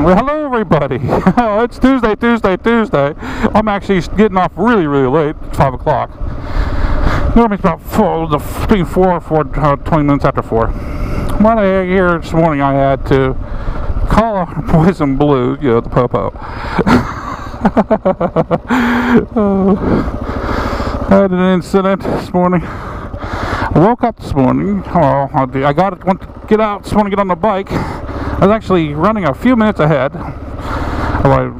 Well, hello everybody. It's Tuesday. I'm actually getting off really late. It's 5 o'clock. Normally it's about between 20 minutes after 4. Well, here this morning I had to call Poison Blue, you know, the Popo. I had an incident this morning. I woke up this morning. Well, went to get out this morning, get on the bike. I was actually running a few minutes ahead of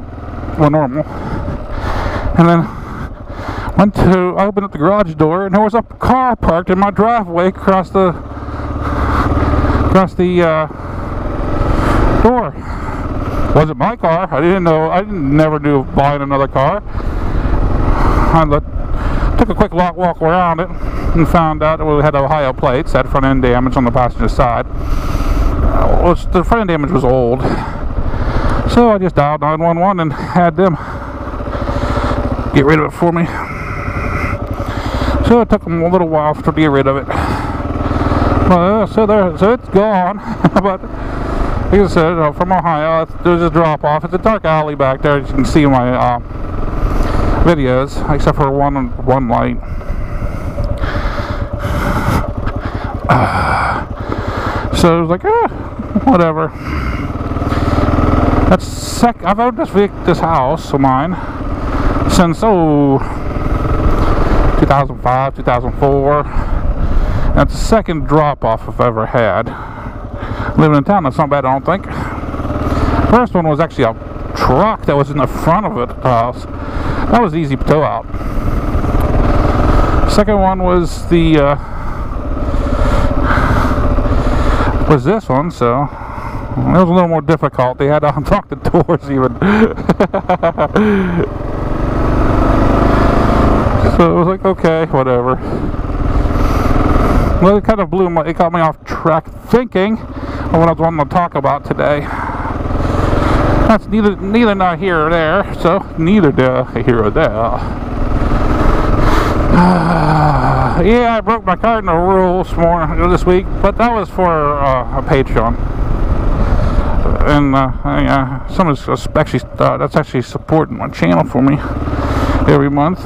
normal, and then I opened up the garage door, and there was a car parked in my driveway across the door. Wasn't my car. I didn't know. I never knew of buying another car. I took a quick walk around it and found out it had Ohio plates, had front end damage on the passenger side. The front end damage was old, so I just dialed 911 and had them get rid of it for me. So it took them a little while to get rid of it. So it's gone. But like I said, from Ohio, there's a drop off. It's a dark alley back there, as you can see in my videos, except for one light. So it was like, whatever. I've owned this house of mine since 2005, 2004. That's the second drop off I've ever had. Living in town, that's not bad, I don't think. First one was actually a truck that was in the front of it, the house. That was easy to tow out. Second one was this one, so it was a little more difficult. They had to unlock the doors even. So it was like, okay, whatever. Well, it kind of it got me off track thinking of what I was wanting to talk about today. That's neither not here or there, so neither here or there. Yeah, I broke my cardinal rule this week, but that was for a Patreon, and someone's actually that's actually supporting my channel for me every month,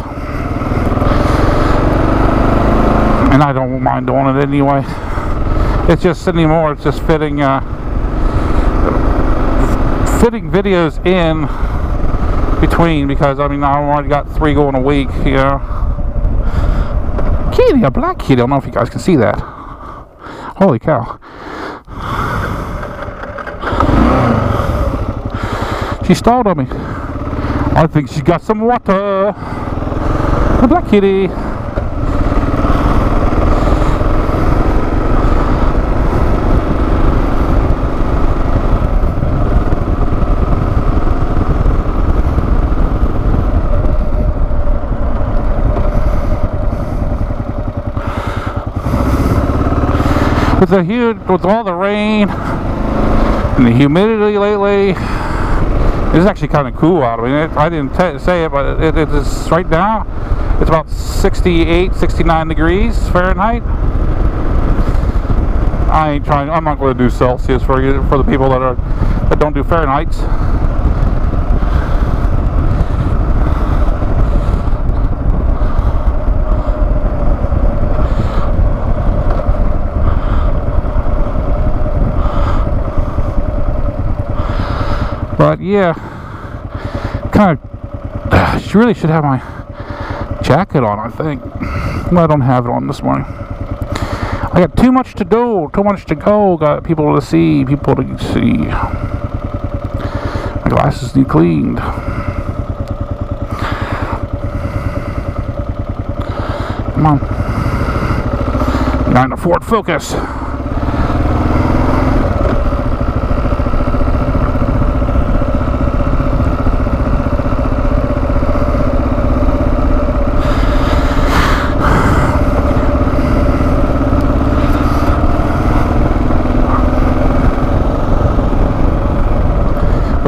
and I don't mind doing it anyway. It's just anymore. It's just fitting videos in between, because I mean I already got 3 going a week, you know. Kitty, a black kitty. I don't know if you guys can see that. Holy cow. She stalled on me. I think she's got some water. A black kitty. With all the rain and the humidity lately, it's actually kind of cool out. I mean, I didn't say it, but it is right now. It's about 68, 69 degrees Fahrenheit. I'm not going to do Celsius for the people that don't do Fahrenheit. But yeah, she really should have my jacket on, I think. Well, I don't have it on this morning. I got too much to do, too much to go. Got people to see. My glasses need cleaned. Come on. Trying to Ford Focus.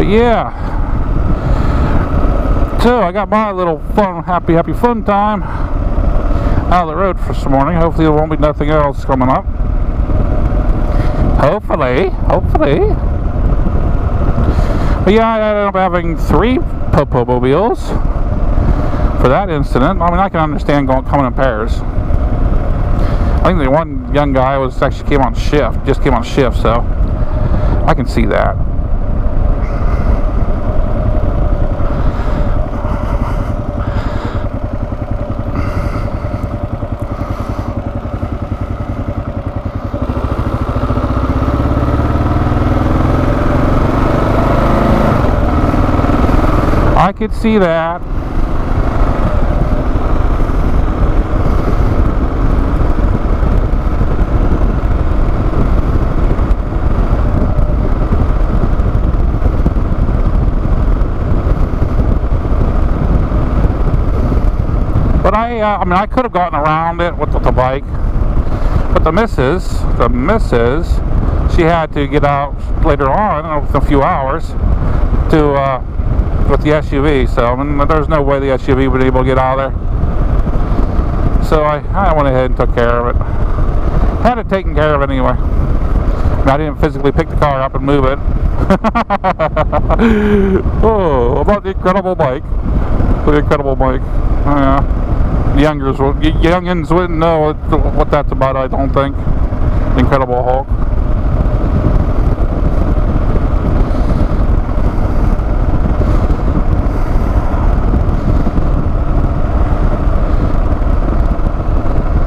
Yeah, so I got my little fun, happy fun time out of the road for this morning. Hopefully there won't be nothing else coming up. Hopefully. But yeah, I ended up having 3 Popomobiles for that incident. I mean, I can understand coming in pairs. I think the one young guy actually came on shift, so I can see that. I could see that. But I mean, I could have gotten around it with the bike, but the missus, she had to get out later on, within a few hours, to with the SUV. So I mean, there's no way the SUV would be able to get out of there. So I went ahead and took care of it. Had it taken care of anyway. I didn't physically pick the car up and move it. Oh, about the incredible bike. The incredible bike. Yeah. Youngins wouldn't know what that's about, I don't think. Incredible Hulk.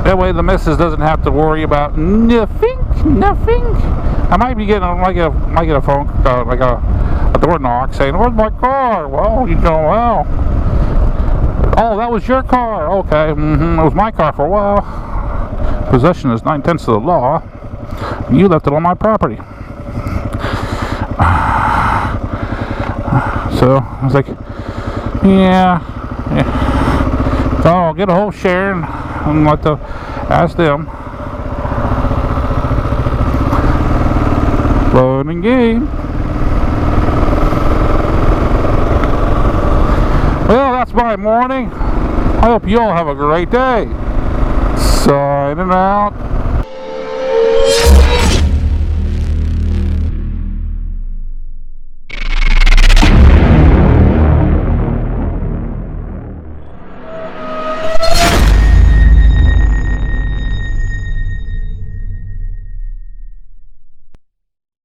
That way the missus doesn't have to worry about nothing. I might be getting a phone, like a door knock saying, "Where's my car?" Well, well. Oh, that was your car. Okay, it was my car for a while. Possession is 9/10 of the law. You left it on my property. So I was like, yeah. So I'll get a hold of Sharon and ask them. Loading game. Well, that's my morning. I hope you all have a great day. Signing out.